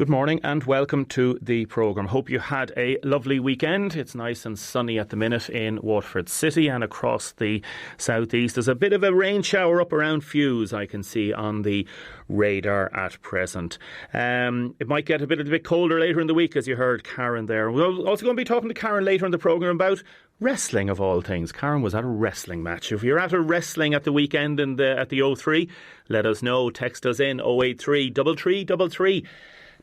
Good morning and welcome to the programme. Hope you had a lovely weekend. It's nice and sunny at the minute in Waterford City and across the southeast. There's a bit of a rain shower up around Fuse, I can see on the radar at present. It might get a bit colder later in the week, as you heard Karen there. We're also going to be talking to Karen later in the programme about wrestling, of all things. Karen was at a wrestling match. If you're at a wrestling at the weekend at the O3, let us know. Text us in 083 3333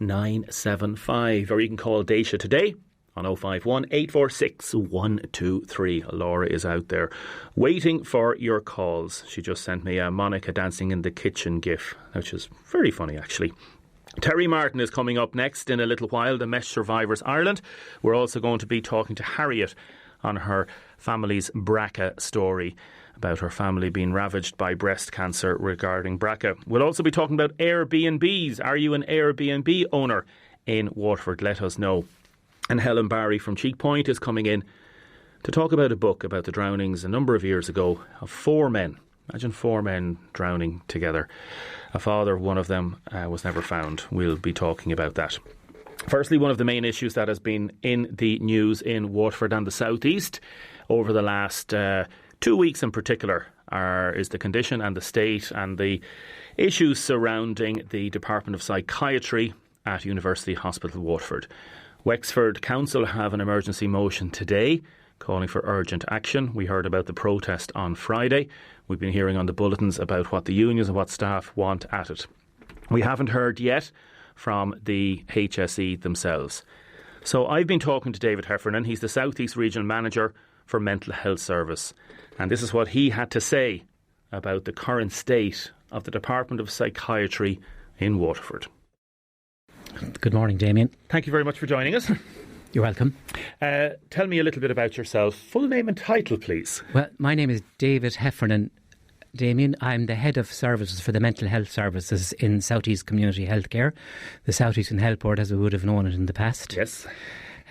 975, or you can call Deise today on 051 846 123. Laura is out there waiting for your calls. She just sent me a Monica dancing in the kitchen gif, which is very funny actually. Terry Martin is coming up next in a little while, the Mesh Survivors Ireland. We're also going to be talking to Harriet on her family's BRCA story, about her family being ravaged by breast cancer regarding BRCA. We'll also be talking about Airbnbs. Are you an Airbnb owner in Waterford? Let us know. And Helen Barry from Cheek Point is coming in to talk about a book about the drownings a number of years ago of 4 men. Imagine 4 men drowning together. A father, one of them, was never found. We'll be talking about that. Firstly, one of the main issues that has been in the news in Waterford and the southeast over the last 2 weeks in particular is the condition and the state and the issues surrounding the Department of Psychiatry at University Hospital Waterford. Wexford Council have an emergency motion today calling for urgent action. We heard about the protest on Friday. We've been hearing on the bulletins about what the unions and what staff want at it. We haven't heard yet from the HSE themselves. So I've been talking to David Heffernan. He's the South East Regional Manager for Mental Health Service. And this is what he had to say about the current state of the Department of Psychiatry in Waterford. Good morning, Damien. Thank you very much for joining us. You're welcome. Tell me a little bit about yourself. Full name and title, please. Well, my name is David Heffernan. Damien, I'm the Head of Services for the Mental Health Services in South East Community Healthcare, the South Eastern Health Board as we would have known it in the past. Yes.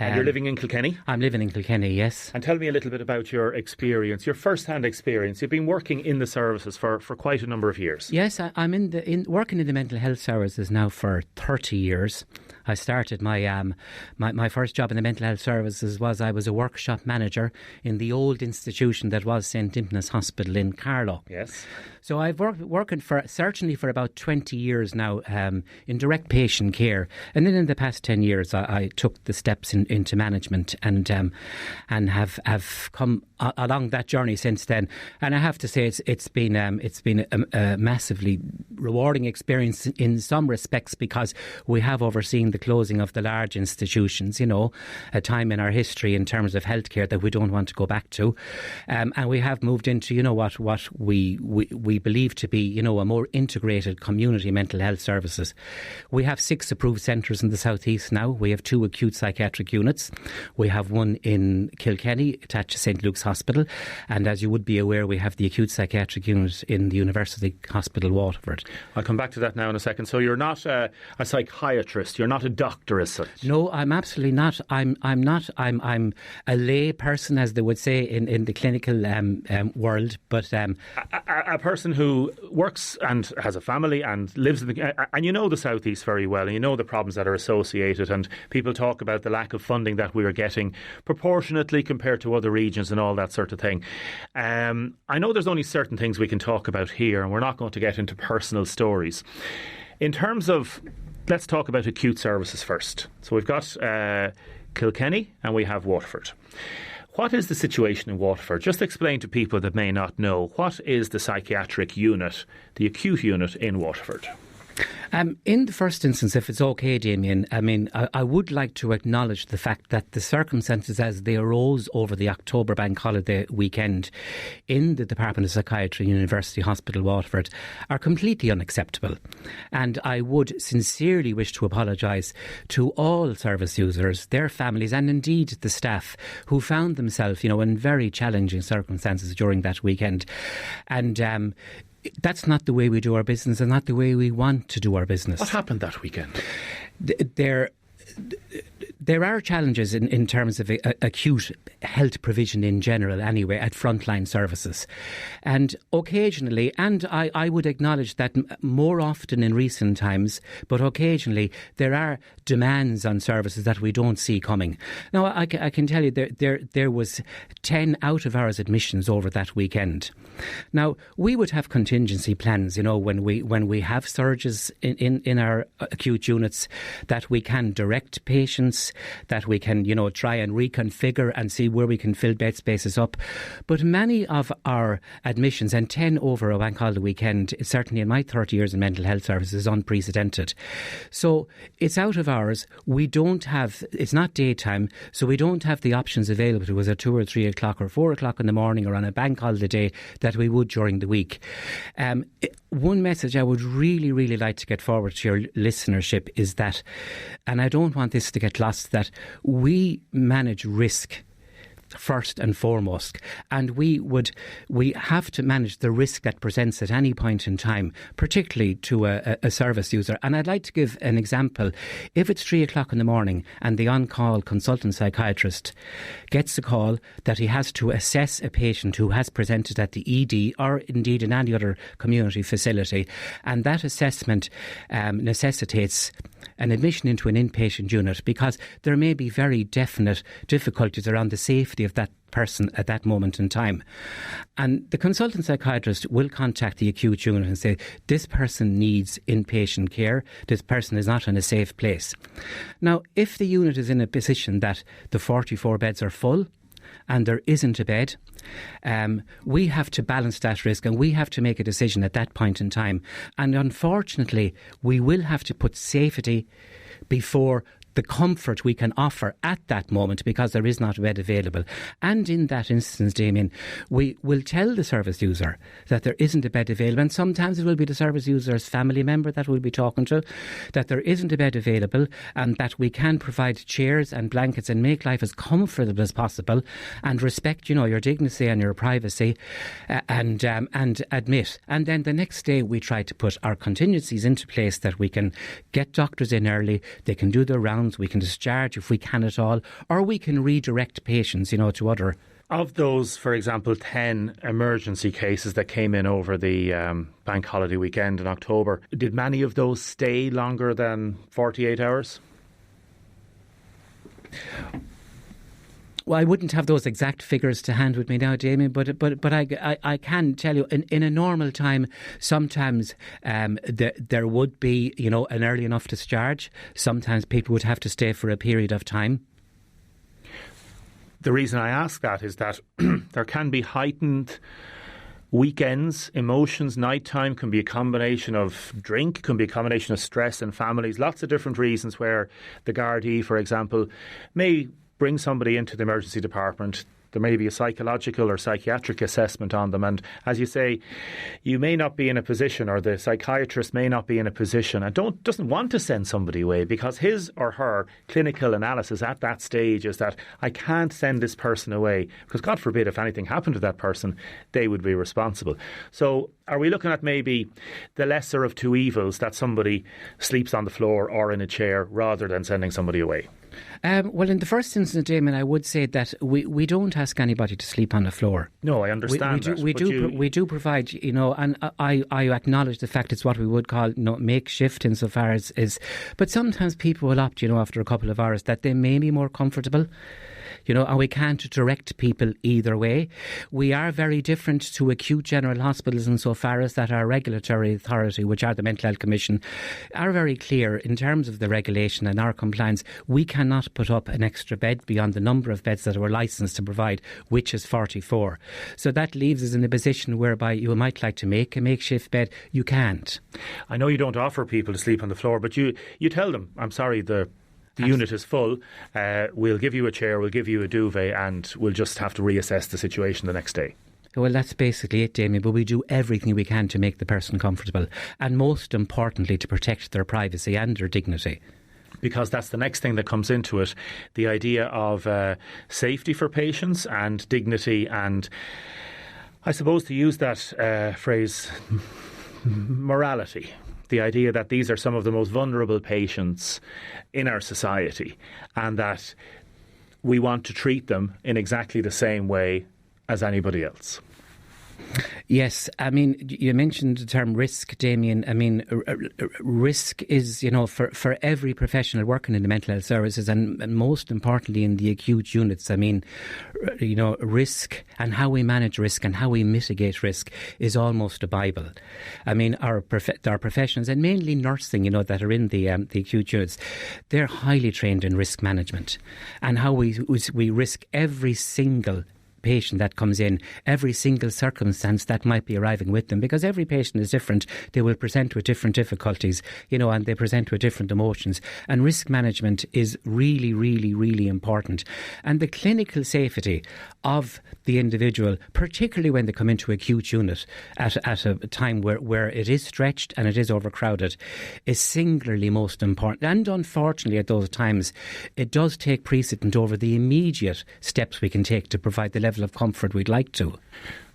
And you're living in Kilkenny? I'm living in Kilkenny, yes. And tell me a little bit about your experience, your first-hand experience. You've been working in the services for quite a number of years. Yes, I'm working in the mental health services now for 30 years. I started my first job in the mental health services I was a workshop manager in the old institution that was St. Dimphna's Hospital in Carlow. Yes. So I've working certainly for about 20 years now in direct patient care. And then in the past 10 years I took the steps into management and have come along that journey since then. And I have to say it's been a massively rewarding experience in some respects, because we have overseen the closing of the large institutions, a time in our history in terms of healthcare that we don't want to go back to. And we have moved into, what we believe to be, a more integrated community mental health services. We have 6 approved centres in the southeast now. We have 2 acute psychiatric units. We have one in Kilkenny attached to St. Luke's Hospital. And as you would be aware, we have the acute psychiatric unit in the University Hospital Waterford. I'll come back to that now in a second. So you're not a psychiatrist. You're not a doctor as such. No, I'm absolutely not. I'm not. I'm a lay person, as they would say in the clinical world. But a person who works and has a family and lives in and you know the southeast very well, and you know the problems that are associated, and people talk about the lack of funding that we are getting proportionately compared to other regions and all that sort of thing. I know there's only certain things we can talk about here, and we're not going to get into personal stories. In terms of, let's talk about acute services first. So we've got Kilkenny and we have Waterford. What is the situation in Waterford? Just explain to people that may not know, what is the psychiatric unit, the acute unit in Waterford? In the first instance, if it's okay, Damien, I would like to acknowledge the fact that the circumstances as they arose over the October bank holiday weekend in the Department of Psychiatry, University Hospital Waterford, are completely unacceptable. And I would sincerely wish to apologise to all service users, their families, and indeed the staff who found themselves, in very challenging circumstances during that weekend. And that's not the way we do our business, and not the way we want to do our business. What happened that weekend? There there are challenges in terms of acute health provision in general anyway at frontline services. And occasionally, and I would acknowledge that more often in recent times, but occasionally there are demands on services that we don't see coming. Now, I can tell you there was 10 out-of-hours admissions over that weekend. Now, we would have contingency plans, when we have surges in our acute units, that we can direct patients, that we can, try and reconfigure and see where we can fill bed spaces up. But many of our admissions, and 10 over a bank holiday weekend, certainly in my 30 years in mental health services, is unprecedented. So it's out of hours. It's not daytime, so we don't have the options available to us at 2 or 3 o'clock or 4 o'clock in the morning or on a bank holiday day that we would during the week. One message I would really, really like to get forward to your listenership is that, and I don't want this to get lost, that we manage risk first and foremost, and we have to manage the risk that presents at any point in time, particularly to a service user. And I'd like to give an example. If it's 3 o'clock in the morning and the on-call consultant psychiatrist gets a call that he has to assess a patient who has presented at the ED or indeed in any other community facility, and that assessment necessitates an admission into an inpatient unit because there may be very definite difficulties around the safety of that person at that moment in time. And the consultant psychiatrist will contact the acute unit and say, this person needs inpatient care, this person is not in a safe place. Now, if the unit is in a position that the 44 beds are full and there isn't a bed, we have to balance that risk and we have to make a decision at that point in time. And unfortunately, we will have to put safety before the comfort we can offer at that moment because there is not a bed available. And in that instance, Damien, we will tell the service user that there isn't a bed available, and sometimes it will be the service user's family member that we'll be talking to, that there isn't a bed available and that we can provide chairs and blankets and make life as comfortable as possible and respect, your dignity and your privacy and admit. And then the next day we try to put our contingencies into place that we can get doctors in early, they can do their rounds, we can discharge if we can at all, or we can redirect patients, to other. Of those, for example, 10 emergency cases that came in over the bank holiday weekend in October, did many of those stay longer than 48 hours? Well, I wouldn't have those exact figures to hand with me now, Damien, but I can tell you in a normal time, sometimes there would be, an early enough discharge. Sometimes people would have to stay for a period of time. The reason I ask that is that there can be heightened weekends, emotions, nighttime can be a combination of drink, can be a combination of stress and families, lots of different reasons where the Gardaí, for example, may bring somebody into the emergency department. There may be a psychological or psychiatric assessment on them. And as you say, you may not be in a position, or the psychiatrist may not be in a position and doesn't want to send somebody away because his or her clinical analysis at that stage is that I can't send this person away because, God forbid, if anything happened to that person, they would be responsible. So are we looking at maybe the lesser of two evils, that somebody sleeps on the floor or in a chair rather than sending somebody away? Well, in the first instance, Damien, I would say that we don't ask anybody to sleep on the floor. No, I understand we do provide, and I acknowledge the fact it's what we would call, makeshift insofar as is. But sometimes people will opt, after a couple of hours, that they may be more comfortable. And we can't direct people either way. We are very different to acute general hospitals insofar as that our regulatory authority, which are the Mental Health Commission, are very clear in terms of the regulation and our compliance. We cannot put up an extra bed beyond the number of beds that we're licensed to provide, which is 44. So that leaves us in a position whereby you might like to make a makeshift bed. You can't. I know you don't offer people to sleep on the floor, but you tell them, I'm sorry, the unit is full, we'll give you a chair, we'll give you a duvet, and we'll just have to reassess the situation the next day. Well, that's basically it, Damien, but we do everything we can to make the person comfortable and most importantly to protect their privacy and their dignity. Because that's the next thing that comes into it, the idea of safety for patients and dignity, and I suppose to use that phrase, morality. the idea that these are some of the most vulnerable patients in our society and that we want to treat them in exactly the same way as anybody else. Yes, I mean, you mentioned the term risk, Damien. I mean, risk is, for every professional working in the mental health services and most importantly in the acute units. I mean, risk and how we manage risk and how we mitigate risk is almost a Bible. I mean, our professionals, and mainly nursing, that are in the acute units, they're highly trained in risk management and how we risk every single patient that comes in, every single circumstance that might be arriving with them, because every patient is different. They will present with different difficulties, and they present with different emotions. And risk management is really, really, really important. And the clinical safety of the individual, particularly when they come into acute unit at a time where it is stretched and it is overcrowded, is singularly most important. And unfortunately, at those times, it does take precedent over the immediate steps we can take to provide the level of comfort we'd like to.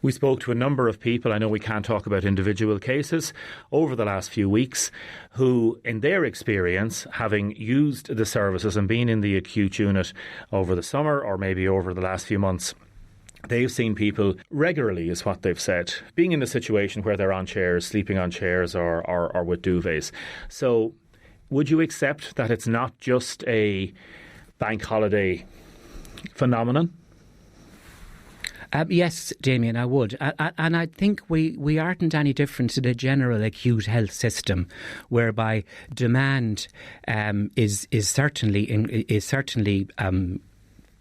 We spoke to a number of people, I know we can't talk about individual cases, over the last few weeks who, in their experience, having used the services and been in the acute unit over the summer or maybe over the last few months, they've seen people regularly, is what they've said, being in a situation where they're on chairs, sleeping on chairs or with duvets. So would you accept that it's not just a bank holiday phenomenon? Yes, Damien, I would. And I think we aren't any different to the general acute health system, whereby demand is certainly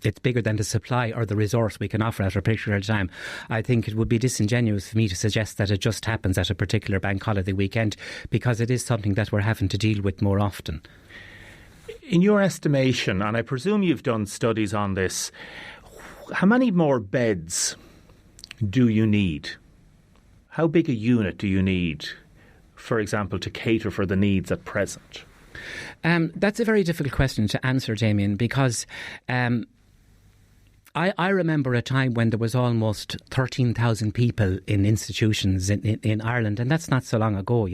it's bigger than the supply or the resource we can offer at a particular time. I think it would be disingenuous for me to suggest that it just happens at a particular bank holiday weekend, because it is something that we're having to deal with more often. In your estimation, and I presume you've done studies on this, how many more beds do you need? How big a unit do you need, for example, to cater for the needs at present? That's a very difficult question to answer, Damien, because I remember a time when there was almost 13,000 people in institutions in Ireland, and that's not so long ago,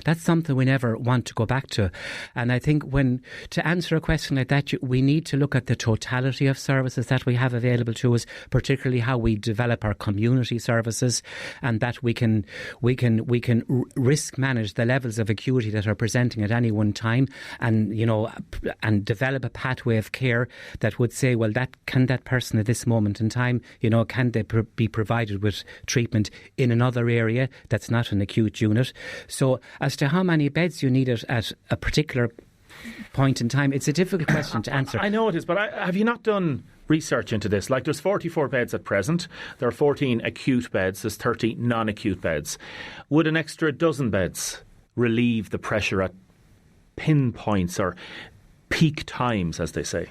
That's something we never want to go back to. And I think to answer a question like that, we need to look at the totality of services that we have available to us, particularly how we develop our community services, and that we can risk manage the levels of acuity that are presenting at any one time, and and develop a pathway of care that would say, well, that person at this moment in time, can they be provided with treatment in another area that's not an acute unit? So as to how many beds you need at a particular point in time, it's a difficult question to answer. I know it is, but have you not done research into this? Like, there's 44 beds at present, there are 14 acute beds, there's 30 non-acute beds. Would an extra dozen beds relieve the pressure at pinpoints or peak times, as they say?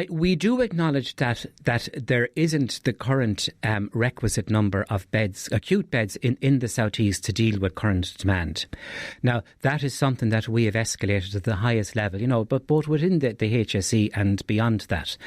We do acknowledge that there isn't the current requisite number of beds, acute beds in the South East to deal with current demand. Now, that is something that we have escalated to the highest level, but both within the HSE and beyond that.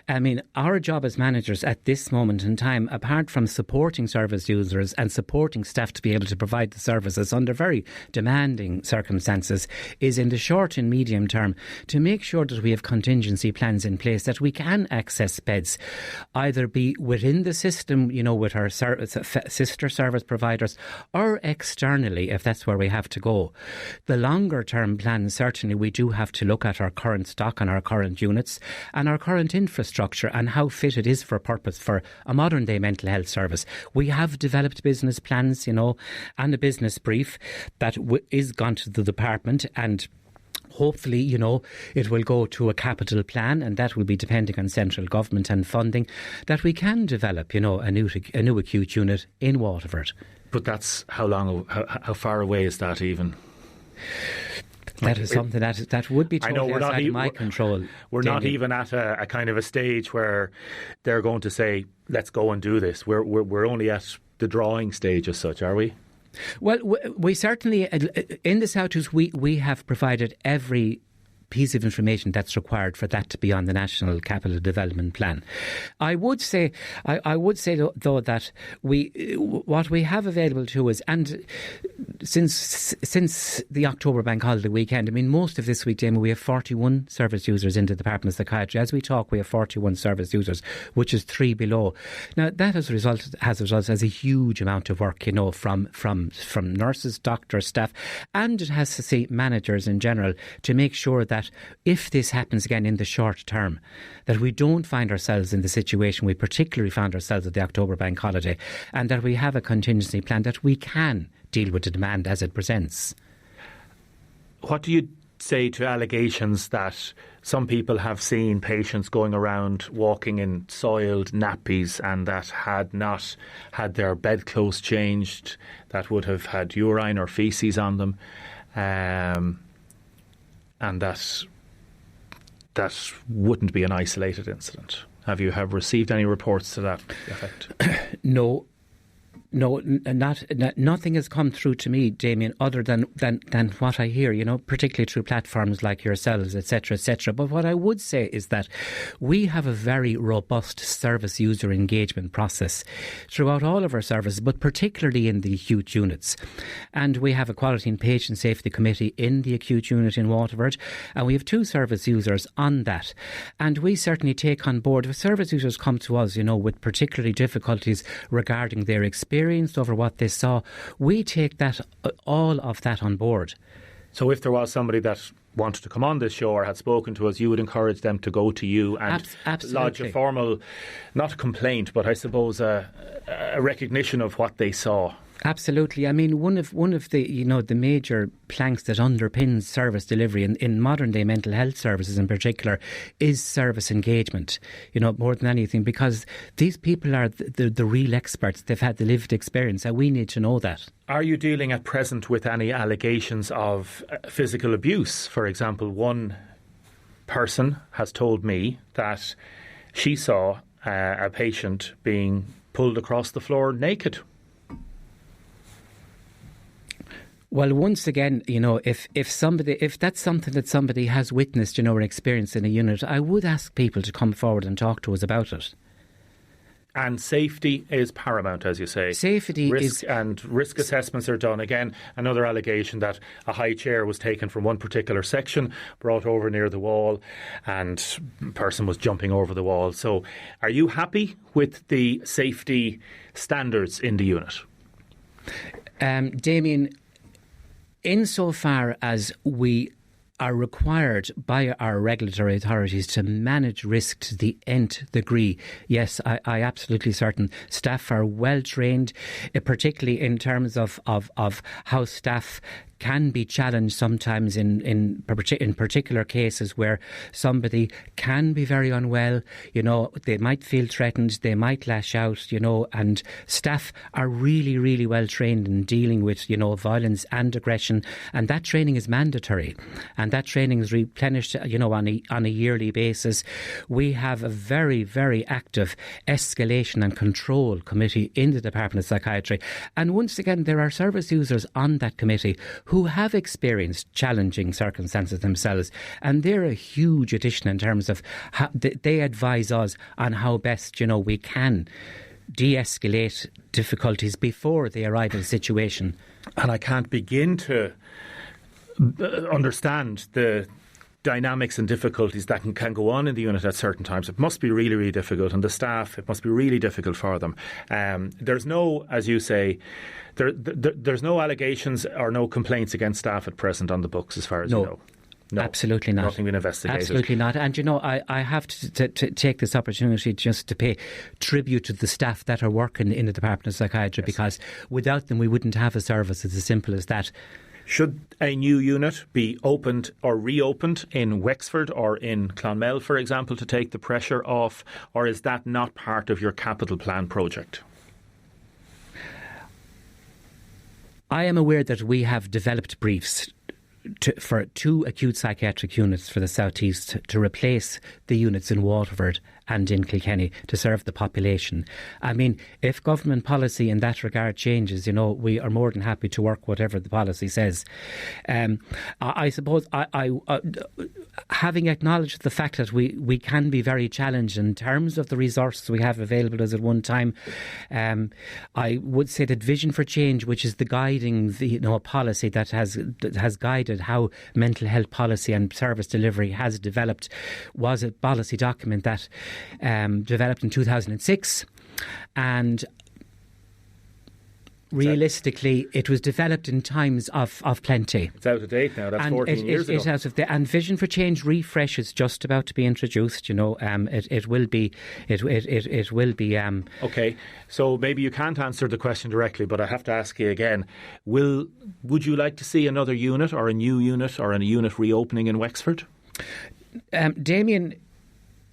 I mean, our job as managers at this moment in time, apart from supporting service users and supporting staff to be able to provide the services under very demanding circumstances, is in the short and medium term to make sure that we have contingency plans in place that we can access beds, either be within the system, with our sister service providers, or externally, if that's where we have to go. The longer term plan, certainly we do have to look at our current stock and our current units and our current infrastructure and how fit it is for purpose for a modern day mental health service. We have developed business plans, and a business brief that is gone to the department, and hopefully, it will go to a capital plan, and that will be depending on central government and funding, that we can develop, a new acute unit in Waterford. But that's how far away is that even? That is something that would be totally outside of my control. We're not even at a kind of a stage where they're going to say, let's go and do this. We're only at the drawing stage as such, are we? Well, we certainly, in the South East, we have provided every piece of information that's required for that to be on the National Capital Development Plan. I would say though that what we have available to us, and since the October bank holiday weekend, I mean, most of this week, Damien, we have 41 service users in the Department of Psychiatry. As we talk, we have 41 service users, which is 3 below. Now, that has resulted as a huge amount of work, from nurses, doctors, staff, and it has to see managers in general to make sure that if this happens again in the short term, that we don't find ourselves in the situation we particularly found ourselves at the October bank holiday, and that we have a contingency plan that we can deal with the demand as it presents. What do you say to allegations that some people have seen patients going around walking in soiled nappies and that had not had their bedclothes changed, that would have had urine or faeces on them, and that wouldn't be an isolated incident? Have you received any reports to that effect? No, nothing has come through to me, Damien, other than what I hear, particularly through platforms like yourselves, etc., etc. But what I would say is that we have a very robust service user engagement process throughout all of our services, but particularly in the acute units. And we have a Quality and Patient Safety Committee in the acute unit in Waterford, and we have 2 service users on that. And we certainly take on board, if service users come to us, with particularly difficulties regarding their experience over what they saw, we take all of that on board. So if there was somebody that wanted to come on this show or had spoken to us, you would encourage them to go to you and lodge a formal, not a complaint, but I suppose a recognition of what they saw. Absolutely. I mean, one of the the major planks that underpins service delivery in modern day mental health services in particular is service engagement. More than anything, because these people are the real experts. They've had the lived experience, and we need to know that. Are you dealing at present with any allegations of physical abuse? For example, one person has told me that she saw a patient being pulled across the floor naked. Well, once again, if that's something that somebody has witnessed, or experienced in a unit, I would ask people to come forward and talk to us about it. And safety is paramount, as you say. Risk assessments are done. Again, another allegation that a high chair was taken from one particular section, brought over near the wall, and the person was jumping over the wall. So are you happy with the safety standards in the unit? Damien, insofar as we are required by our regulatory authorities to manage risk to the nth degree, yes, I absolutely certain staff are well trained, particularly in terms of how staff can be challenged sometimes in particular cases where somebody can be very unwell, they might feel threatened, they might lash out, and staff are really, really well trained in dealing with, violence and aggression, and that training is mandatory, and that training is replenished, on a yearly basis. We have a very, very active escalation and control committee in the Department of Psychiatry, and once again, there are service users on that committee who have experienced challenging circumstances themselves, and they're a huge addition in terms of how they advise us on how best we can de-escalate difficulties before they arrive in a situation. And I can't begin to understand the dynamics and difficulties that can go on in the unit at certain times. It must be really, really difficult, and the staff, it must be really difficult for them. There's no, as you say, there's no allegations or no complaints against staff at present on the books, as far as you know. No, absolutely not. Nothing been investigated. Absolutely not. And I have to take this opportunity just to pay tribute to the staff that are working in the Department of Psychiatry, because without them we wouldn't have a service. It's as simple as that. Should a new unit be opened or reopened in Wexford or in Clonmel, for example, to take the pressure off, or is that not part of your capital plan project? I am aware that we have developed briefs for 2 acute psychiatric units for the South East to replace the units in Waterford and in Kilkenny to serve the population. I mean, if government policy in that regard changes, we are more than happy to work whatever the policy says. I suppose I having acknowledged the fact that we can be very challenged in terms of the resources we have available to us at one time, I would say that Vision for Change, which is the guiding policy that has guided how mental health policy and service delivery has developed, was a policy document that developed in 2006, and realistically, it was developed in times of plenty. It's out of date now. That's 14 years ago. It's out of date. And Vision for Change refresh is just about to be introduced. It will be. Okay, so maybe you can't answer the question directly, but I have to ask you again. Would you like to see another unit, or a new unit, or a unit reopening in Wexford? Damien,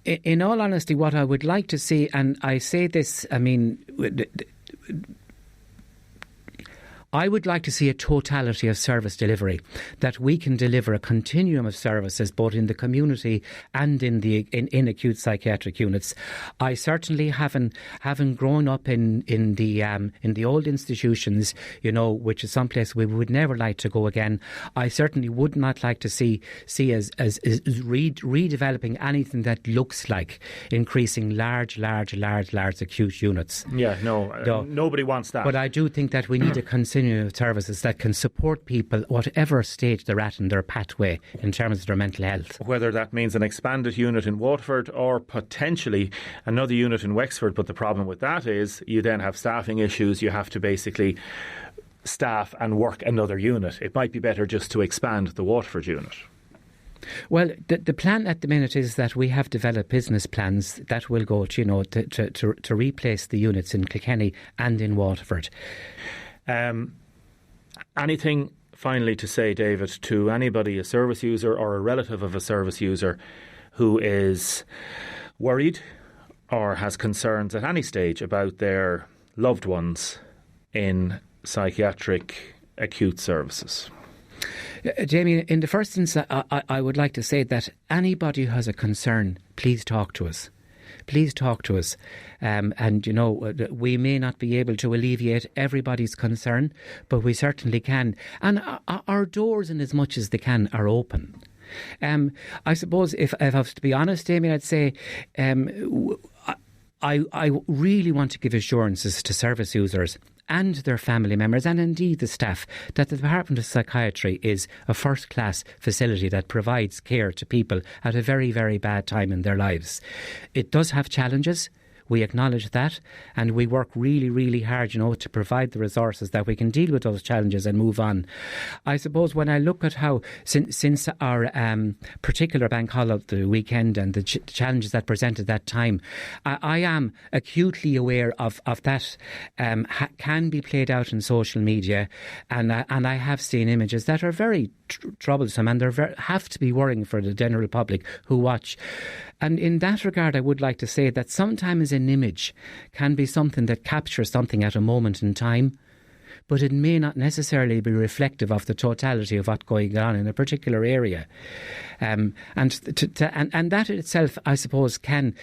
in all honesty, what I would like to see, and I say this, I would like to see a totality of service delivery, that we can deliver a continuum of services both in the community and in acute psychiatric units. I certainly haven't grown up in the old institutions, which is someplace we would never like to go again. I certainly would not like to see as redeveloping anything that looks like increasing large acute units. Yeah, no, nobody wants that. But I do think that we need a continuum of services that can support people whatever stage they're at in their pathway in terms of their mental health. Whether that means an expanded unit in Waterford or potentially another unit in Wexford, but the problem with that is you then have staffing issues. You have to basically staff and work another unit. It might be better just to expand the Waterford unit. Well, the plan at the minute is that we have developed business plans that will go to replace the units in Kilkenny and in Waterford. Anything finally to say, David, to anybody, a service user or a relative of a service user who is worried or has concerns at any stage about their loved ones in psychiatric acute services? Jamie, in the first instance, I would like to say that anybody who has a concern, please talk to us. Please talk to us. We may not be able to alleviate everybody's concern, but we certainly can. And our doors, in as much as they can, are open. I suppose, if I have to be honest, Amy, I'd say I really want to give assurances to service users and their family members, and indeed the staff, that the Department of Psychiatry is a first-class facility that provides care to people at a very, very bad time in their lives. It does have challenges. We acknowledge that, and we work really, really hard, to provide the resources that we can deal with those challenges and move on. I suppose when I look at how, since our particular bank holiday weekend and the challenges that presented that time, I am acutely aware of that can be played out in social media, and I have seen images that are very troublesome, and have to be worrying for the general public who watch. And in that regard, I would like to say that sometimes an image can be something that captures something at a moment in time, but it may not necessarily be reflective of the totality of what's going on in a particular area. And that itself, I suppose, can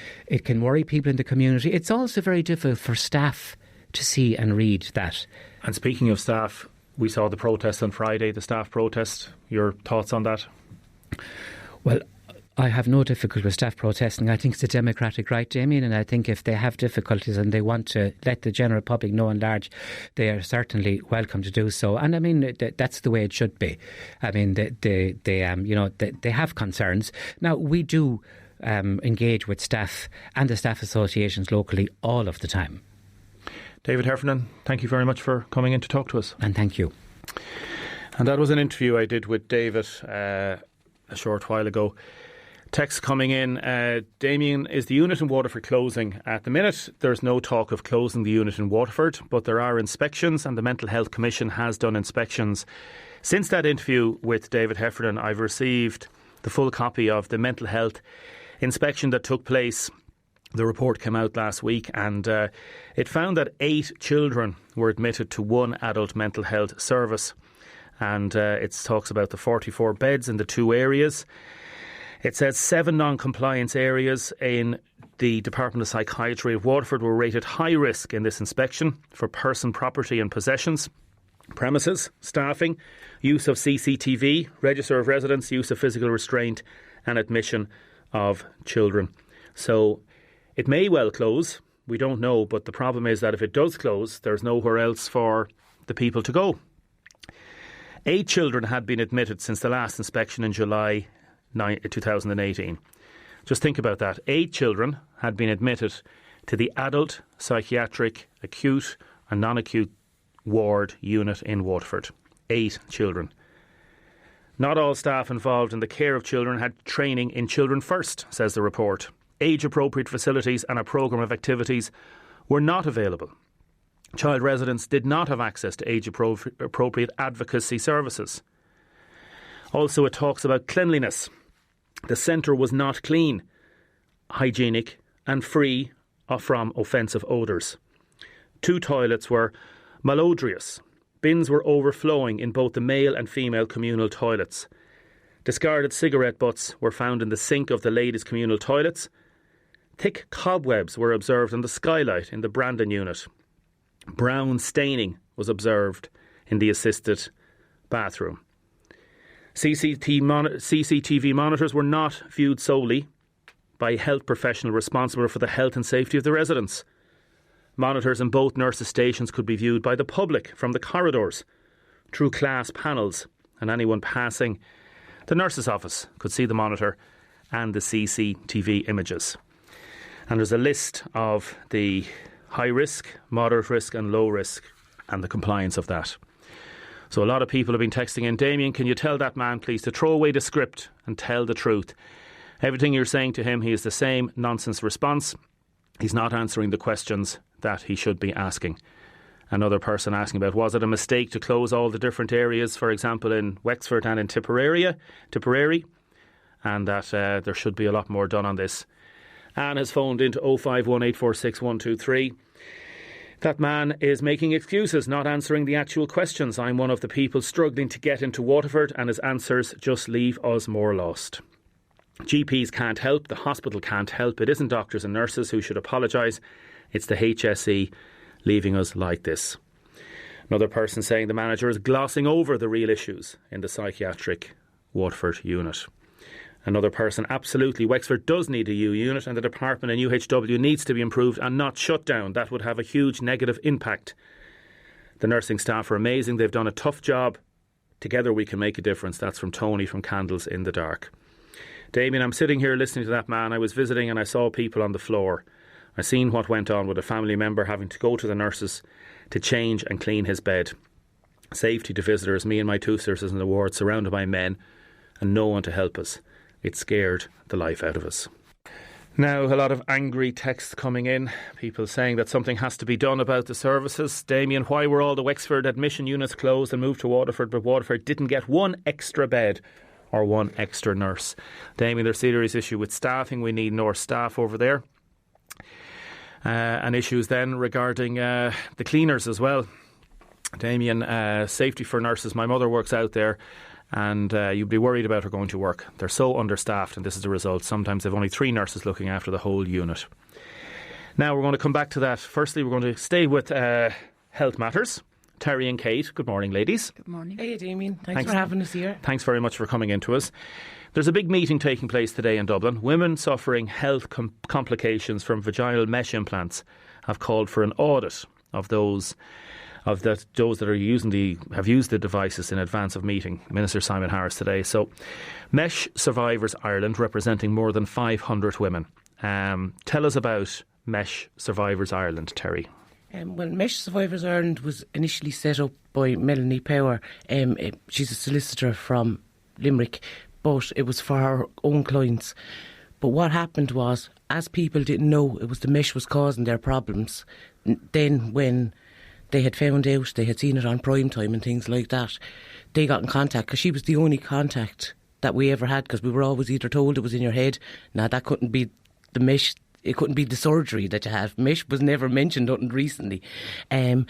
worry people in the community. It's also very difficult for staff to see and read that. And speaking of staff, we saw the protest on Friday, the staff protest. Your thoughts on that? Well, I have no difficulty with staff protesting. I think it's a democratic right, Damien, and I think if they have difficulties and they want to let the general public know in large, they are certainly welcome to do so. And I mean, that's the way it should be. I mean, they have concerns. Now, we do engage with staff and the staff associations locally all of the time. David Heffernan, thank you very much for coming in to talk to us. And thank you. And that was an interview I did with David a short while ago. Text coming in, Damien, is the unit in Waterford closing? At the minute, there's no talk of closing the unit in Waterford, but there are inspections, and the Mental Health Commission has done inspections. Since that interview with David Heffernan, I've received the full copy of the mental health inspection that took place. The report came out last week, and it found that 8 children were admitted to one adult mental health service. And it talks about the 44 beds in the 2 areas. It says 7 non-compliance areas in the Department of Psychiatry of Waterford were rated high risk in this inspection for person, property and possessions, premises, staffing, use of CCTV, register of residence, use of physical restraint and admission of children. So it may well close, we don't know, but the problem is that if it does close, there's nowhere else for the people to go. 8 children had been admitted since the last inspection in July 2018. Just think about that. 8 children had been admitted to the adult psychiatric acute and non-acute ward unit in Waterford. 8 children. Not all staff involved in the care of children had training in Children First, says the report. Age-appropriate facilities and a programme of activities were not available. Child residents did not have access to age-appropriate advocacy services. Also, it talks about cleanliness. The centre was not clean, hygienic and free from offensive odours. 2 toilets were malodorous. Bins were overflowing in both the male and female communal toilets. Discarded cigarette butts were found in the sink of the ladies' communal toilets. Thick cobwebs were observed on the skylight in the Brandon unit. Brown staining was observed in the assisted bathroom. CCTV monitors were not viewed solely by a health professional responsible for the health and safety of the residents. Monitors in both nurses' stations could be viewed by the public from the corridors through glass panels, and anyone passing the nurse's office could see the monitor and the CCTV images. And there's a list of the high risk, moderate risk and low risk and the compliance of that. So a lot of people have been texting in, Damien, can you tell that man please to throw away the script and tell the truth? Everything you're saying to him, he is the same nonsense response. He's not answering the questions that he should be asking. Another person asking about, was it a mistake to close all the different areas, for example in Wexford and in Tipperary, and that there should be a lot more done on this. Anne has phoned into 051846123. That man is making excuses, not answering the actual questions. I'm one of the people struggling to get into Waterford and his answers just leave us more lost. GPs can't help, the hospital can't help. It isn't doctors and nurses who should apologise. It's the HSE leaving us like this. Another person saying the manager is glossing over the real issues in the psychiatric Waterford unit. Another person, absolutely, Wexford does need a U unit and the department in UHW needs to be improved and not shut down. That would have a huge negative impact. The nursing staff are amazing. They've done a tough job. Together we can make a difference. That's from Tony from Candles in the Dark. Damien, I'm sitting here listening to that man. I was visiting and I saw people on the floor. I seen what went on with a family member having to go to the nurses to change and clean his bed. Safety to visitors, me and my 2 sisters in the ward surrounded by men and no one to help us. It scared the life out of us. Now, a lot of angry texts coming in. People saying that something has to be done about the services. Damien, why were all the Wexford admission units closed and moved to Waterford, but Waterford didn't get 1 extra bed or 1 extra nurse? Damien, there's a serious issue with staffing. We need more staff over there. And issues then regarding the cleaners as well. Damien, safety for nurses. My mother works out there. And you'd be worried about her going to work. They're so understaffed, and this is the result. Sometimes they've only 3 nurses looking after the whole unit. Now, we're going to come back to that. Firstly, we're going to stay with Health Matters. Terry and Kate, good morning, ladies. Good morning. Hey, Damien. Thanks for having us here. Thanks very much for coming in to us. There's a big meeting taking place today in Dublin. Women suffering health complications from vaginal mesh implants have called for an audit of those that have used the devices in advance of meeting Minister Simon Harris today. So, Mesh Survivors Ireland, representing more than 500 women. Tell us about Mesh Survivors Ireland, Terry. Well, Mesh Survivors Ireland was initially set up by Melanie Power. She's a solicitor from Limerick, but it was for her own clients. But what happened was, as people didn't know it was the mesh was causing their problems, then when they had found out, they had seen it on prime time and things like that, they got in contact, because she was the only contact that we ever had, because we were always either told it was in your head. Now, that couldn't be the mesh, it couldn't be the surgery that you have. Mesh was never mentioned until recently. And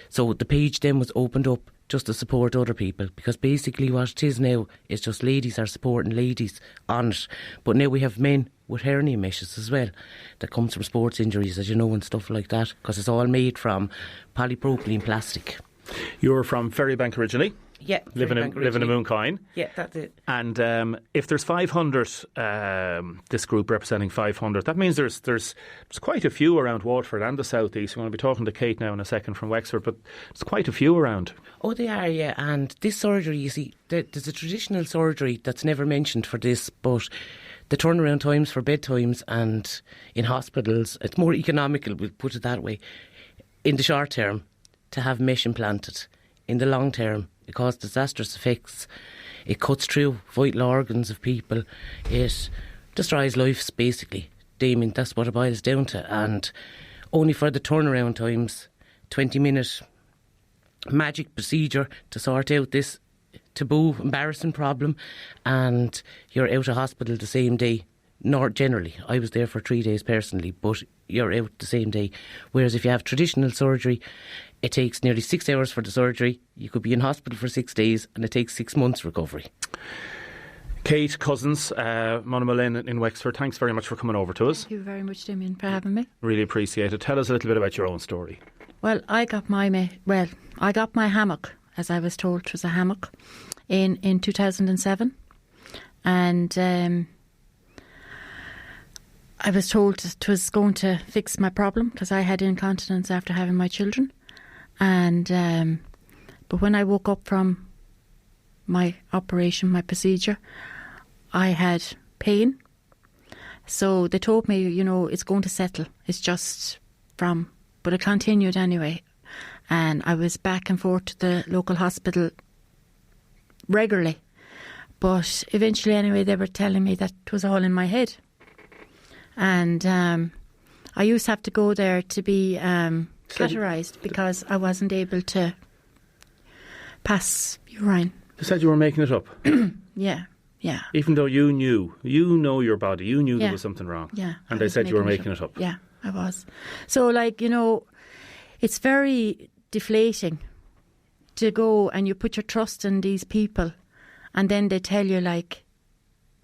so the page then was opened up just to support other people, because basically what it is now is just ladies are supporting ladies on it. But now we have men with hernia meshes as well that comes from sports injuries, as you know, and stuff like that, because it's all made from polypropylene plastic. You're from Ferrybank originally? Yeah, living in Mooncoin. Yeah, that's it. And if there's 500, this group representing 500, that means there's quite a few around Waterford and the South East. We're going to be talking to Kate now in a second from Wexford, but there's quite a few around. Oh, they are, yeah. And this surgery, you see, there's a traditional surgery that's never mentioned for this, but the turnaround times for bedtimes and in hospitals, it's more economical, we'll put it that way, in the short term, to have mesh implanted. In the long term, it causes disastrous effects. It cuts through vital organs of people. It destroys lives, basically. Damien, that's what it boils down to. And only for the turnaround times, 20-minute magic procedure to sort out this taboo, embarrassing problem, and you're out of hospital the same day. Not generally. I was there for 3 days personally, but you're out the same day. Whereas if you have traditional surgery, it takes nearly 6 hours for the surgery. You could be in hospital for 6 days, and it takes 6 months recovery. Kate Cousins, Monomalin in Wexford, thanks very much for coming over to us. Thank you very much, Damien, for having me. Really appreciate it. Tell us a little bit about your own story. Well, I got my hammock, as I was told it was a hammock, in 2007. And I was told it was going to fix my problem because I had incontinence after having my children. And but when I woke up from my operation, my procedure, I had pain. So they told me, it's going to settle. It's just but it continued anyway. And I was back and forth to the local hospital regularly. But eventually anyway, they were telling me that it was all in my head. And I used to have to go there to be catheterised because I wasn't able to pass urine. You said you were making it up? Yeah. Even though you know your body, you knew there was something wrong. Yeah. And they said you were making it up. Yeah, I was. So it's very deflating to go and you put your trust in these people and then they tell you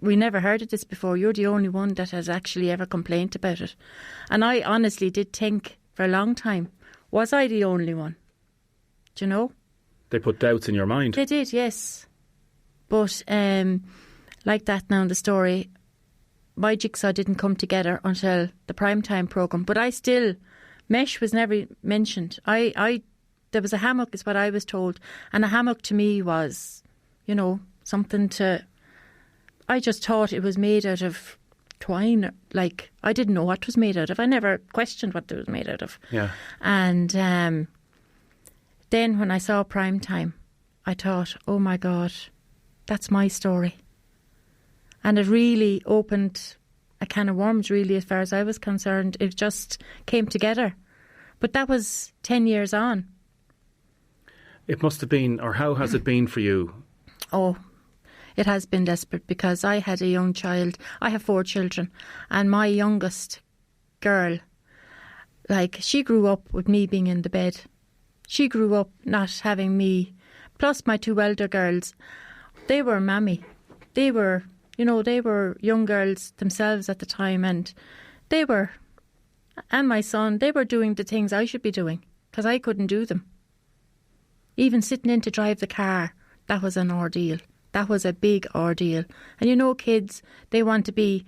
we never heard of this before. You're the only one that has actually ever complained about it. And I honestly did think for a long time, was I the only one? Do you know? They put doubts in your mind. They did, yes. But like that now in the story, my jigsaw didn't come together until the primetime programme. But mesh was never mentioned. There was a hammock is what I was told. And a hammock to me was, something to... I just thought it was made out of twine. I didn't know what it was made out of. I never questioned what it was made out of. Yeah. And then when I saw Prime Time, I thought, oh my God, that's my story. And it really opened a can of worms, really, as far as I was concerned. It just came together. But that was 10 years on. It must have been, or how has it been for you? Oh, it has been desperate because I had a young child. I have 4 children. And my youngest girl, she grew up with me being in the bed. She grew up not having me. Plus my 2 elder girls, they were mammy. They were young girls themselves at the time. And my son, they were doing the things I should be doing because I couldn't do them. Even sitting in to drive the car, that was an ordeal. That was a big ordeal. And kids, they want to be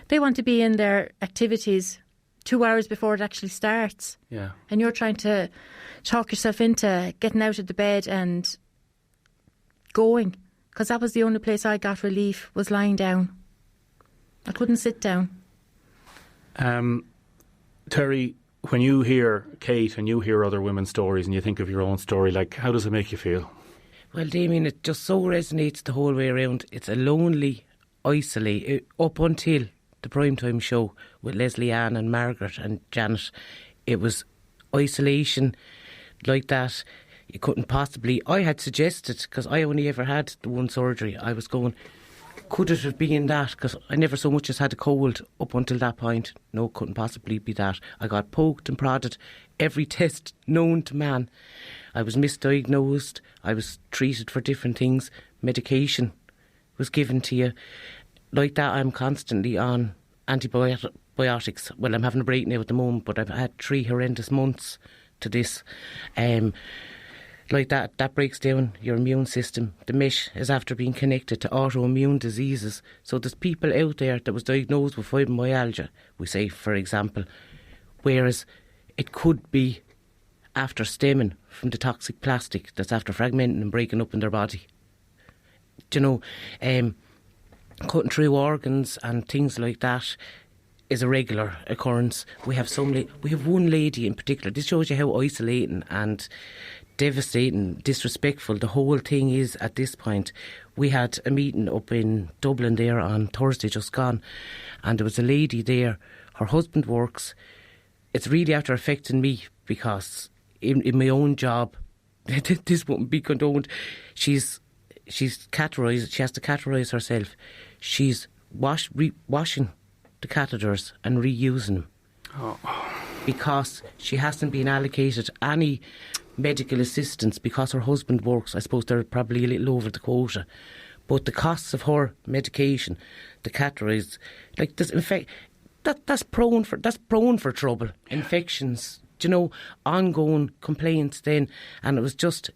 in their activities 2 hours before it actually starts. Yeah. And you're trying to talk yourself into getting out of the bed and going. Because that was the only place I got relief, was lying down. I couldn't sit down. Terry, when you hear Kate and you hear other women's stories and you think of your own story, how does it make you feel? Well, Damien, it just so resonates the whole way around. It's a lonely, isolated, up until the primetime show with Leslie Ann and Margaret and Janet. It was isolation like that. You couldn't possibly... I had suggested, because I only ever had the one surgery, I was going, could it have been that? Because I never so much as had a cold up until that point. No, couldn't possibly be that. I got poked and prodded, every test known to man. I was misdiagnosed. I was treated for different things. Medication was given to you. Like that, I'm constantly on antibiotics. Well, I'm having a break now at the moment, but I've had 3 horrendous months to this. Like that breaks down your immune system. The mesh is after being connected to autoimmune diseases. So there's people out there that was diagnosed with fibromyalgia, we say, for example, whereas it could be after stemming from the toxic plastic that's after fragmenting and breaking up in their body. Do you know, cutting through organs and things like that is a regular occurrence. We have one lady in particular. This shows you how isolating and devastating, disrespectful the whole thing is at this point. We had a meeting up in Dublin there on Thursday just gone, and there was a lady there. Her husband works. It's really after affecting me because in my own job, this wouldn't be condoned. She's catheterised. She has to catheterise herself. She's washing the catheters and reusing them because she hasn't been allocated any medical assistance because her husband works. I suppose they're probably a little over the quota, but the costs of her medication, the catheterised, like this, in fact, that's prone for trouble, infections. Do you know, ongoing complaints then, and it was just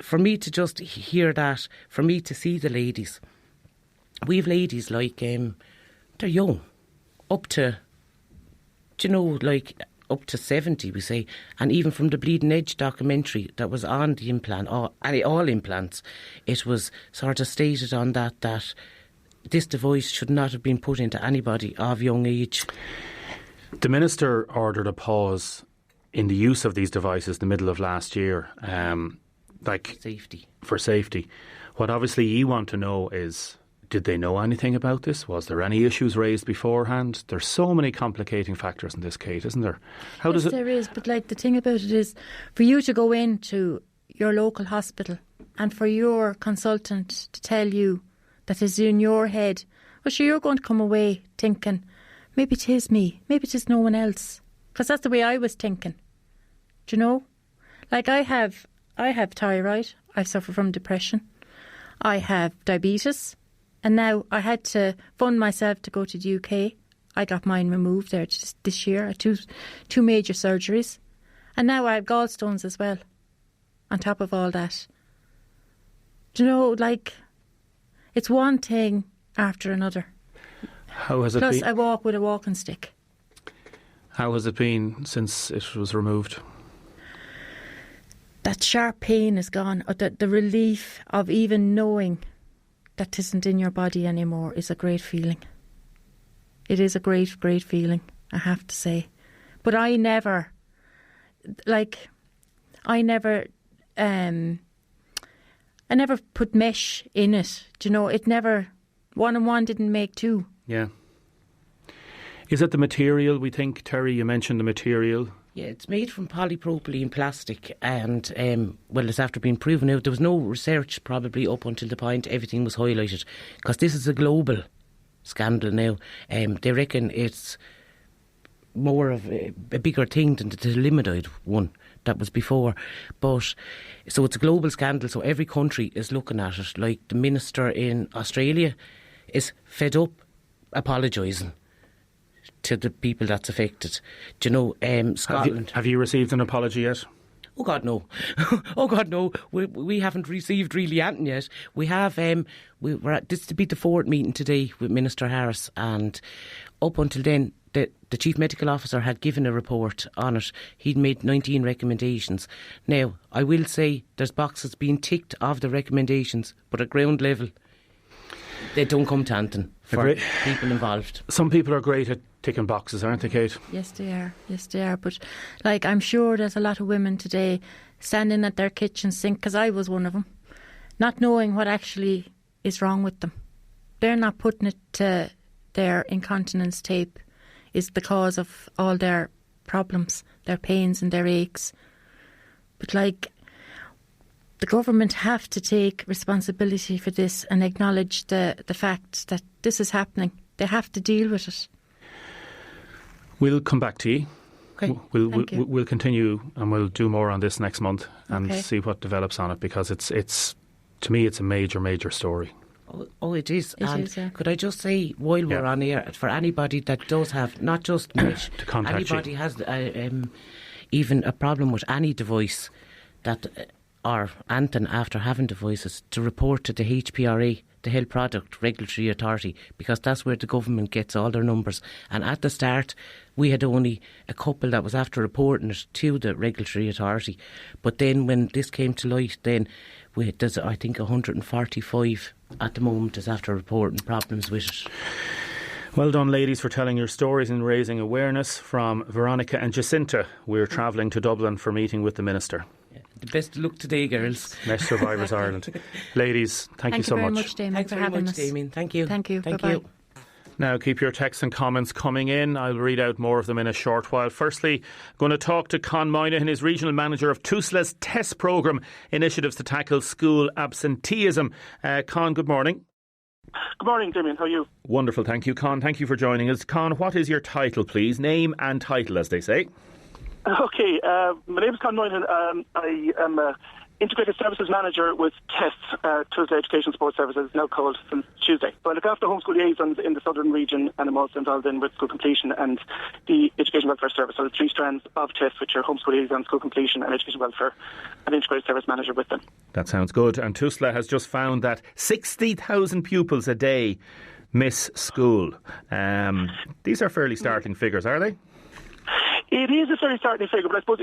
for me to just hear that, for me to see the ladies. We've ladies like they're young, up to, do you know, like up to 70, we say, and even from the Bleeding Edge documentary that was on the implant, all implants, it was sort of stated on that this device should not have been put into anybody of young age. The Minister ordered a pause in the use of these devices the middle of last year, for safety. What obviously you want to know is, did they know anything about this? Was there any issues raised beforehand? There's so many complicating factors in this, Kate, isn't there? There is, but like the thing about it is, for you to go into your local hospital and for your consultant to tell you that is in your head, well, sure, you're going to come away thinking, maybe it is me, maybe it is no one else. Because that's the way I was thinking. Do you know? Like I have thyroid, I suffer from depression, I have diabetes, and now I had to fund myself to go to the UK. I got mine removed there this year. I had two major surgeries. And now I have gallstones as well, on top of all that. Do you know, like, it's one thing after another. How has it been? Plus, I walk with a walking stick. How has it been since it was removed? That sharp pain is gone. Or the relief of even knowing that isn't in your body anymore is a great feeling. It is a great, great feeling, I have to say. But I never put mesh in it. Do you know, it never, 1 and 1 didn't make 2. Yeah. Is it the material, we think, Terry? You mentioned the material. Yeah, it's made from polypropylene plastic, and well, it's after being proven out. There was no research probably up until the point everything was highlighted, because this is a global scandal now. They reckon it's more of a bigger thing than the thalidomide one that was before. But so it's a global scandal, so every country is looking at it. Like the minister in Australia is fed up apologising to the people that's affected. Do you know, Scotland... Have you received an apology yet? Oh God, no. Oh God, no. We haven't received really anything yet. We have... we're at this to be the 4th meeting today with Minister Harris, and up until then, the Chief Medical Officer had given a report on it. He'd made 19 recommendations. Now, I will say there's boxes being ticked of the recommendations, but at ground level, they don't come to anything for people involved. Some people are great at ticking boxes, aren't they, Kate? Yes, they are. Yes, they are. But, like, I'm sure there's a lot of women today standing at their kitchen sink, because I was one of them, not knowing what actually is wrong with them. They're not putting it to their incontinence tape is the cause of all their problems, their pains and their aches. But, like, the government have to take responsibility for this and acknowledge the fact that this is happening. They have to deal with it. We'll come back to you Okay. We'll continue and we'll do more on this next month and Okay. see what develops on it, because it's to me it's a major story. Oh, it is. It And is, yeah. could I just say, while we're on air, for anybody that does have, not just Mitch, To contact anybody you. has even a problem with any device that, or anything after having devices, to report to the HPRA, the Health Product Regulatory Authority, because that's where the government gets all their numbers. And at the start, we had only a couple that was after reporting it to the Regulatory Authority. But then when this came to light, then there's, I think, 145 at the moment is after reporting problems with it. Well done, ladies, for telling your stories and raising awareness. From Veronica and Jacinta, we're travelling to Dublin for meeting with the Minister. The best of luck today, girls. Mesh Survivors Ireland. Ladies, thank you so very much. much, Damien, Thanks for very having much, us. Damien. Thank you. Thank you. Thank Bye-bye. you. Now, keep your texts and comments coming in. I'll read out more of them in a short while. Firstly, going to talk to Con Moynihan, his regional manager of TUSLA's TEST programme, initiatives to tackle school absenteeism. Con, good morning. Good morning, Damien. How are you? Wonderful, thank you, Con. Thank you for joining us. Con, what is your title, please? Name and title, as they say. Okay, my name is Con Moynihan. I am Integrated Services Manager with TEST, Tuesday Education Support Services, now called since Tuesday. So I look after homeschool liaisons in the southern region, and I'm also involved in with school completion and the Education Welfare Service. So the three strands of TEST, which are homeschool liaison, school completion and education welfare, and Integrated Service Manager with them. That sounds good. And TUSLA has just found that 60,000 pupils a day miss school. These are fairly startling figures, are they? It is a very startling figure, but I suppose,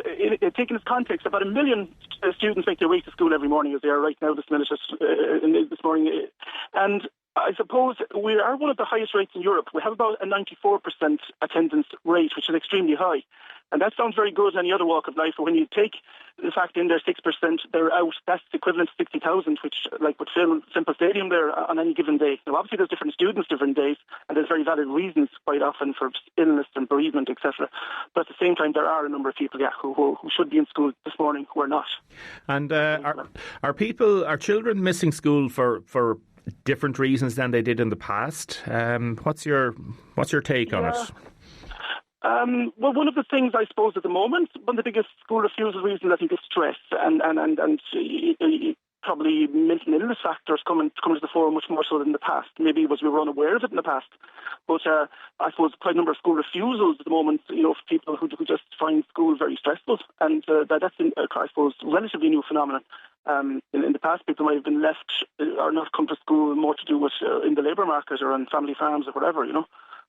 taking its context, about 1 million students make their way to school every morning, as they are right now this morning. And I suppose we are one of the highest rates in Europe. We have about a 94% attendance rate, which is extremely high. And that sounds very good in any other walk of life, but when you take the fact in there 6%, they're out, that's equivalent to 60,000, which would fill Simple Stadium there on any given day. Now, obviously, there's different students, different days, and there's very valid reasons quite often for illness and bereavement, etc. But at the same time, there are a number of people, who should be in school this morning who are not. And are children missing school for different reasons than they did in the past? What's your take on it? Well, one of the things I suppose at the moment, one of the biggest school refusal reasons I think is stress and probably mental illness factors coming to the fore much more so than in the past. Maybe we were unaware of it in the past. But I suppose quite a number of school refusals at the moment, for people who just find school very stressful. And that's, I suppose, relatively new phenomenon. In the past, people might have been left or not come to school more to do with in the labour market or on family farms or whatever,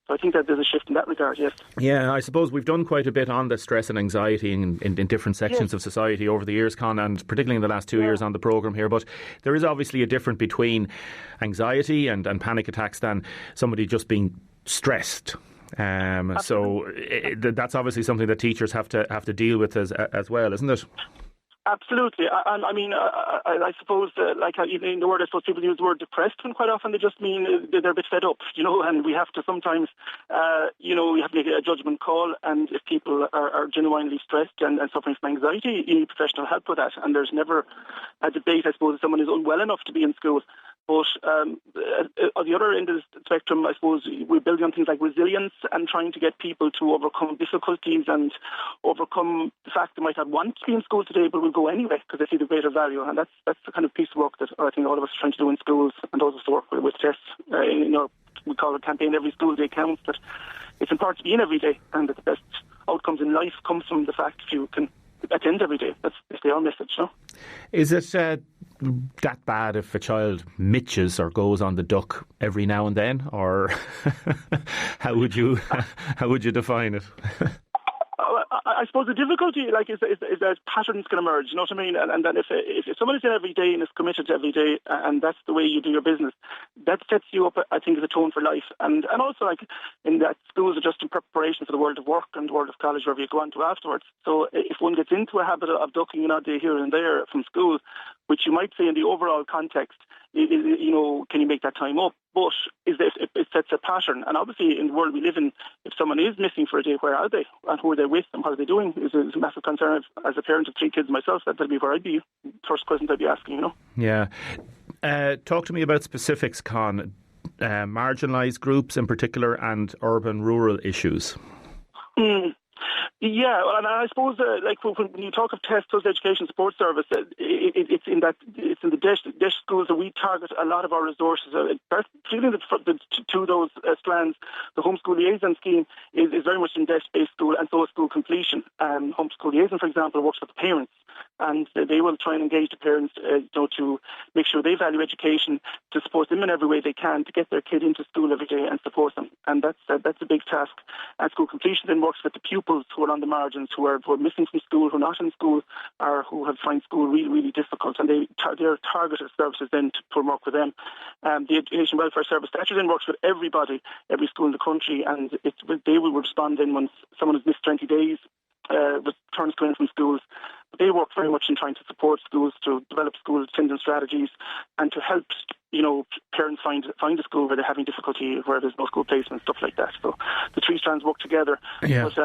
So I think that there's a shift in that regard, yes. Yeah, I suppose we've done quite a bit on the stress and anxiety in different sections of society over the years, Con, and particularly in the last 2 years on the programme here. But there is obviously a difference between anxiety and panic attacks than somebody just being stressed. So that's obviously something that teachers have to deal with as well, isn't it? Absolutely. I suppose, in the word, I suppose people use the word depressed, and quite often they just mean they're a bit fed up, and we have to sometimes, we have to make a judgment call, and if people are genuinely stressed and suffering from anxiety, you need professional help with that, and there's never a debate, I suppose, if someone is unwell enough to be in school. But on the other end of the spectrum, I suppose we're building on things like resilience and trying to get people to overcome difficulties and overcome the fact they might not want to be in school today, but will go anyway because they see the greater value. And that's the kind of piece of work that I think all of us are trying to do in schools, and those of us who work with TEST. We call it campaign Every School Day Counts, that it's important to be in every day, and that the best outcomes in life comes from the fact if you can attend every day. That's our message, Is it that bad if a child mitches or goes on the duck every now and then, or how would you define it? I suppose the difficulty, is that patterns can emerge. You know what I mean? And then if someone is in every day and is committed every day, and that's the way you do your business, that sets you up, I think, as a tone for life. And also, in that schools are just in preparation for the world of work and the world of college, wherever you go on to afterwards. So if one gets into a habit of ducking an odd day here and there from school, which you might say in the overall context, can you make that time up? But it sets a pattern. And obviously, in the world we live in, if someone is missing for a day, where are they? And who are they with? And what are they doing? Is a massive concern. As a parent of 3 kids myself, that'd be where I'd be. First questions I'd be asking, Yeah. Talk to me about specifics, Con. Marginalised groups in particular and urban-rural issues. Yeah, well, and I suppose when you talk of TESS, Special Education Support Service, it's in the DEIS schools that we target a lot of our resources. Particularly the two of those strands, the homeschool liaison scheme is very much in DEIS-based school, and so is school completion. Homeschool liaison, for example, works with the parents, and they will try and engage the parents to make sure they value education, to support them in every way they can to get their kid into school every day and support them. And that's a big task. And school completion then works with the pupils who are on the margins, who are missing from school, who are not in school, or who have find school really, really difficult. And they're targeted services then to work with them. The Education Welfare Service actually then works with everybody, every school in the country, and they will respond then when someone has missed 20 days, returns to in from schools. They work very much in trying to support schools to develop school attendance strategies and to help, parents find a school where they're having difficulty, where there's no school placement, stuff like that. So the three strands work together. Yeah. But,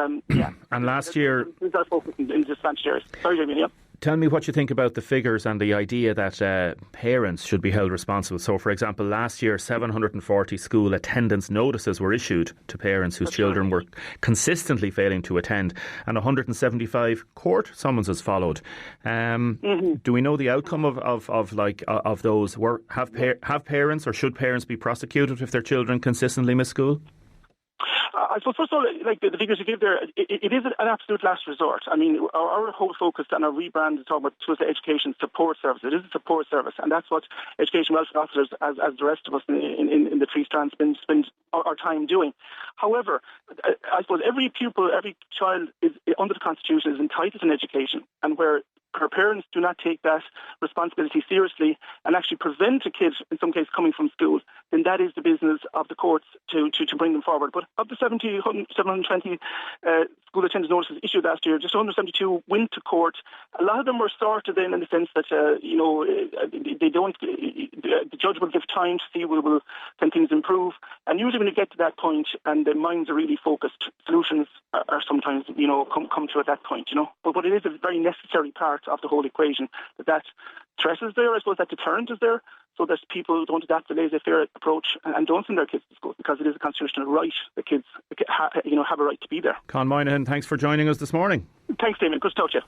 and last year, there's our focus in disadvantaged areas. Sorry, Jamie. Yeah. Tell me what you think about the figures and the idea that parents should be held responsible. So, for example, last year, 740 school attendance notices were issued to parents whose children were consistently failing to attend, and 175 court summonses followed. Do we know the outcome of those? Have parents or should parents be prosecuted if their children consistently miss school? I suppose, first of all, the figures you give there, it is an absolute last resort. I mean, our whole focus and our rebrand is talking about Special Education Support Service. It is a support service, and that's what education welfare officers, as the rest of us in the three strands, spend our time doing. However, I suppose every pupil, every child is under the Constitution is entitled to an education, and where her parents do not take that responsibility seriously and actually prevent a kid, in some cases, coming from school, then that is the business of the courts to bring them forward. But of the 720 school attendance notices issued last year, just 172 went to court. A lot of them were sorted in the sense that, they don't, the judge will give time to see can things improve. And usually when you get to that point and the minds are really focused, solutions are sometimes, come to at that point, But it is a very necessary part of the whole equation that stress is there, I suppose that deterrent is there, so that people don't adapt the laissez-faire approach and don't send their kids to school, because it is a constitutional right that kids have a right to be there. Con Moynihan, thanks for joining us this morning. Thanks, Damien. Good to talk to you.